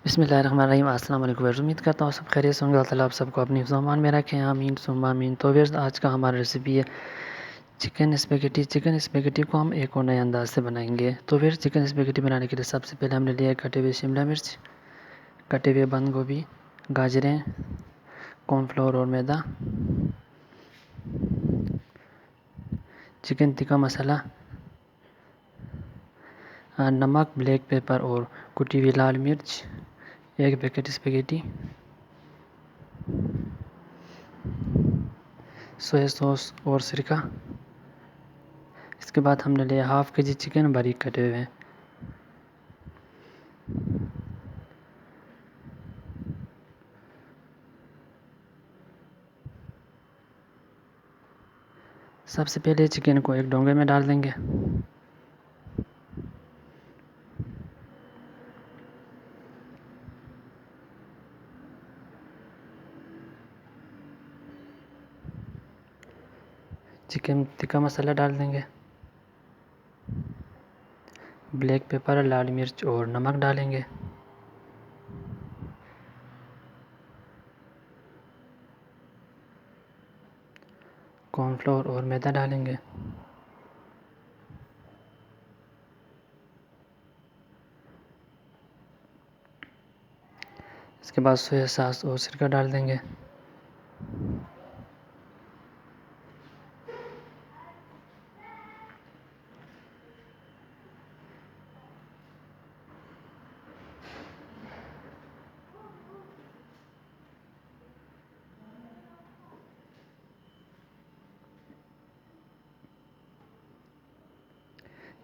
बिस्मिल्लाहिर्रहमानिर्रहीम। अस्सलाम वालेकुम व्यूअर्स, उम्मीद करता हूँ सब खैरियत से होंगे। अल्लाह ताला आप सबको अपनी फ़मान में रखें, आमीन सुम्मा आमीन। तो व्यूअर्स, आज का हमारा रेसिपी है चिकन स्पेगेटी। चिकन स्पेगेटी को हम एक और नए अंदाज से बनाएंगे। तो व्यूअर्स, चिकन स्पेगेटी बनाने के लिए सबसे पहले हमने लिया है कटे हुए शिमला मिर्च, कटे हुए बंद गोभी, गाजरें, कॉर्नफ्लोर और मैदा, चिकन टिक्का मसाला, नमक, ब्लैक पेपर और कुटी हुई लाल मिर्च, एक पैकेट स्पेगेटी, सोया सॉस और सिरका। इसके बाद हमने लिया हाफ के जी चिकन बारीक कटे हुए। सबसे पहले चिकन को एक डोंगे में डाल देंगे। चिकन टिक्का मसाला डाल देंगे, ब्लैक पेपर, लाल मिर्च और नमक डालेंगे। कॉर्नफ्लोर और मैदा डालेंगे। इसके बाद सोया सॉस और सिरका डाल देंगे।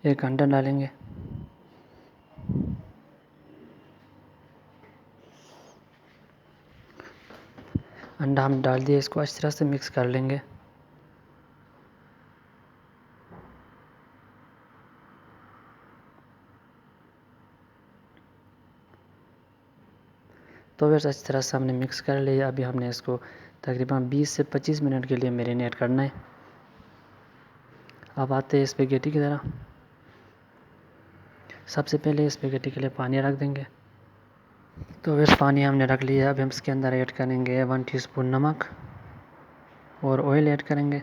एक अंडा डालेंगे। अंडा हम डाल दिए, इसको अच्छी तरह से मिक्स कर लेंगे। तो वैसे अच्छी तरह से हमने मिक्स कर लिया। अभी हमने इसको तकरीबन 20 से 25 मिनट के लिए मैरिनेट करना है। अब आते हैं स्पेगेटी की तरह। सबसे पहले स्पेगेटी के लिए पानी रख देंगे। तो वैसे पानी हमने रख लिया। अब हम इसके अंदर ऐड करेंगे 1 टीस्पून नमक और ऑयल ऐड करेंगे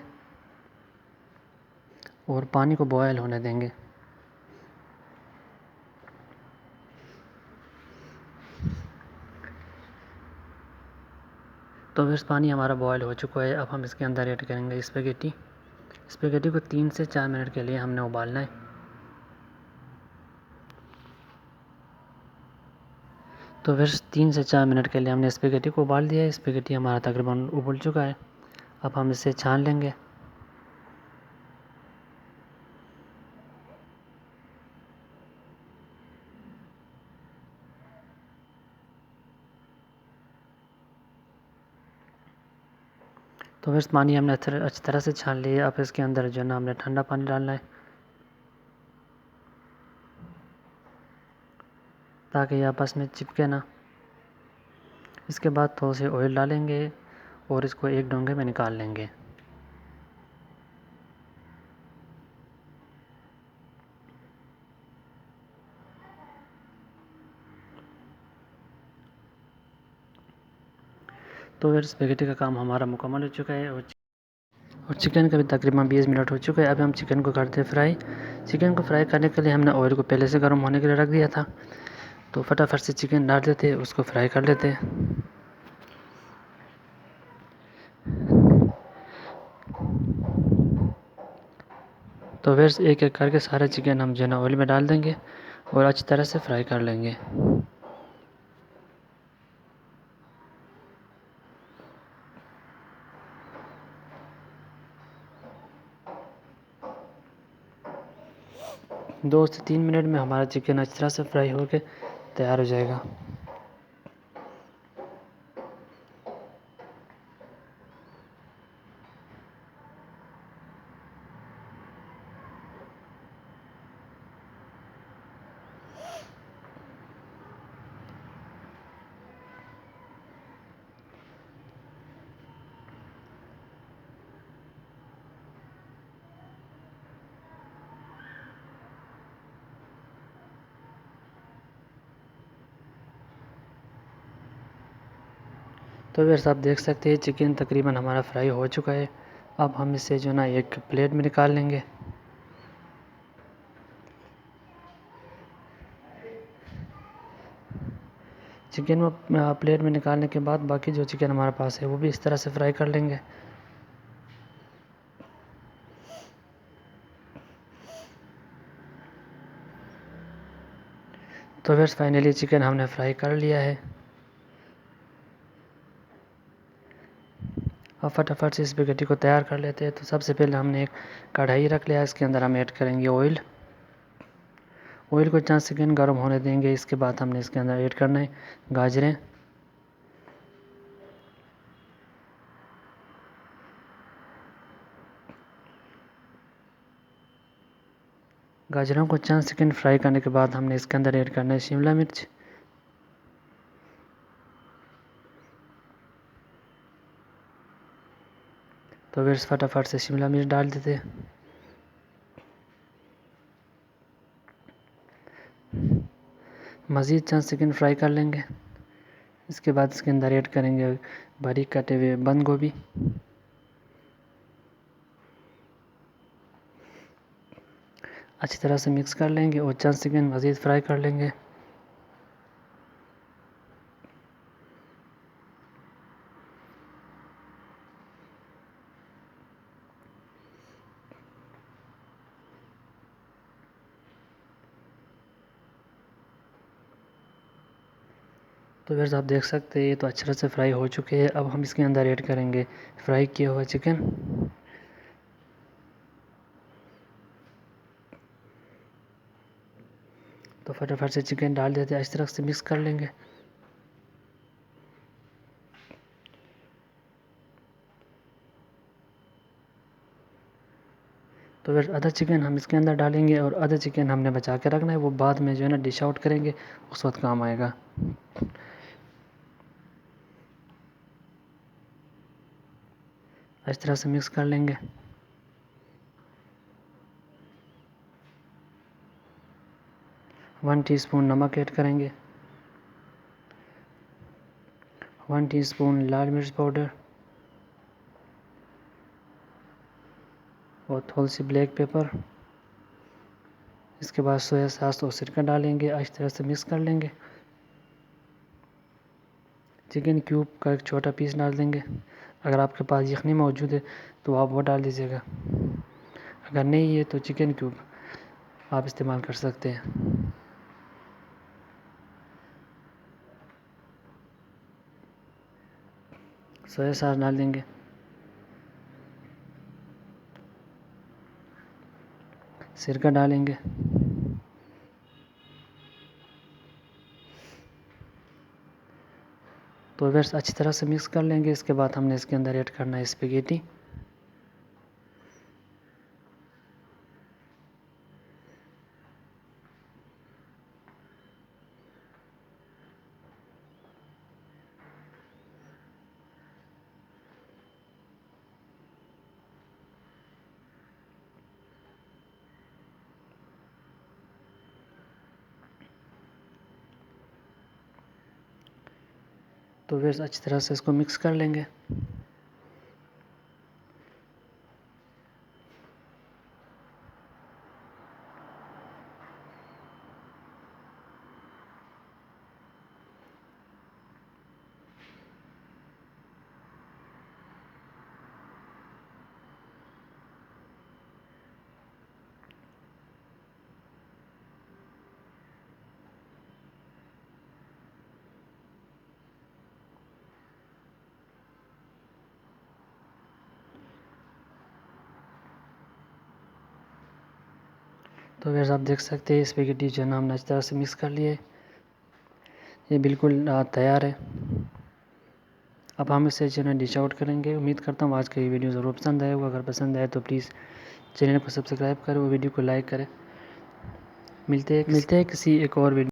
और पानी को बॉयल होने देंगे। तो वैसे पानी हमारा बॉयल हो चुका है। अब हम इसके अंदर ऐड करेंगे स्पेगेटी। स्पेगेटी को 3 से 4 मिनट के लिए हमने उबालना है। तो फिर 3 से 4 मिनट के लिए हमने स्पेगेटी को उबाल दिया है। स्पेगेटी हमारा तकरीबन उबल चुका है। अब हम इसे छान लेंगे। तो फिर पानी हमने अच्छी तरह से छान लिया। अब इसके अंदर जो है ना हमने ठंडा पानी डालना है ताकि ये आपस में चिपके ना। इसके बाद थोड़े से ऑयल डालेंगे और इसको एक डोंगे में निकाल लेंगे। तो फिर स्पेगेटी का काम हमारा मुकम्मल हो चुका है और चिकन का भी तकरीबन 20 मिनट हो चुका है। अब हम चिकन को करते हैं फ्राई। चिकन को फ्राई करने के लिए हमने ऑयल को पहले से गर्म होने के लिए रख दिया था। तो फटाफट से चिकन डाल देते, उसको फ्राई कर लेते। तो फिर एक एक करके सारे चिकन हम जो है ना ऑयल में डाल देंगे और अच्छी तरह से फ्राई कर लेंगे। दो से 3 मिनट में हमारा चिकन अच्छी तरह से फ्राई होकर तैयार हो जाएगा। तो व्यूअर्स आप देख सकते हैं चिकन तकरीबन हमारा फ्राई हो चुका है। अब हम इसे जो ना एक प्लेट में निकाल लेंगे। चिकन में प्लेट में निकालने के बाद बाकी जो चिकन हमारे पास है वो भी इस तरह से फ्राई कर लेंगे। तो व्यूअर्स फाइनली चिकन हमने फ्राई कर लिया है। अब फटाफट से स्पैगेटी को तैयार कर लेते हैं। तो सबसे पहले हमने एक कढ़ाई रख लिया, इसके अंदर हम ऐड करेंगे ऑयल को 4 सेकेंड गर्म होने देंगे। इसके बाद हमने इसके अंदर ऐड करना है गाजरें। गाजरों को 4 सेकेंड फ्राई करने के बाद हमने इसके अंदर ऐड करना है शिमला मिर्च। तो फिर फटाफट से शिमला मिर्च डाल देते हैं। मज़ीद 4 सेकेंड फ्राई कर लेंगे। इसके बाद इसके अंदर ऐड करेंगे बारीक कटे हुए बंद गोभी। अच्छी तरह से मिक्स कर लेंगे और 4 सेकेंड मज़ीद फ्राई कर लेंगे। तो वैसे आप देख सकते हैं ये तो अच्छी तरह से फ्राई हो चुके हैं। अब हम इसके अंदर ऐड करेंगे फ्राई किया हुआ चिकन। तो फटाफट से चिकन डाल देते हैं, इस तरह से मिक्स कर लेंगे। तो फिर आधा चिकन हम इसके अंदर डालेंगे और आधा चिकन हमने बचा के रखना है, वो बाद में जो है ना डिश आउट करेंगे, उस वक्त काम आएगा। इस तरह से मिक्स कर लेंगे। वन टीस्पून नमक ऐड करेंगे, 1 टीस्पून लाल मिर्च पाउडर और थोड़ी सी ब्लैक पेपर। इसके बाद सोया सॉस और सिरका डालेंगे, इस तरह से मिक्स कर लेंगे। चिकन क्यूब का एक छोटा पीस डाल देंगे। अगर आपके पास यखनी मौजूद है तो आप वो डाल दीजिएगा, अगर नहीं है तो चिकन क्यूब आप इस्तेमाल कर सकते हैं। सोया सॉस डाल देंगे, सिरका डालेंगे, तो बस अच्छी तरह से मिक्स कर लेंगे। इसके बाद हमने इसके अंदर ऐड करना है स्पैगेटी। तो फिर अच्छी तरह से इसको मिक्स कर लेंगे। तो वैसे आप देख सकते हैं स्पैगेटी जो है ना हमने अच्छी तरह से मिक्स कर लिए, ये बिल्कुल तैयार है। अब हम इसे जो है डिश आउट करेंगे। उम्मीद करता हूँ आज का ये वीडियो ज़रूर पसंद आएगा। अगर पसंद आए तो प्लीज़ चैनल को सब्सक्राइब करें और वीडियो को लाइक करें। मिलते हैं किसी एक और वीडियो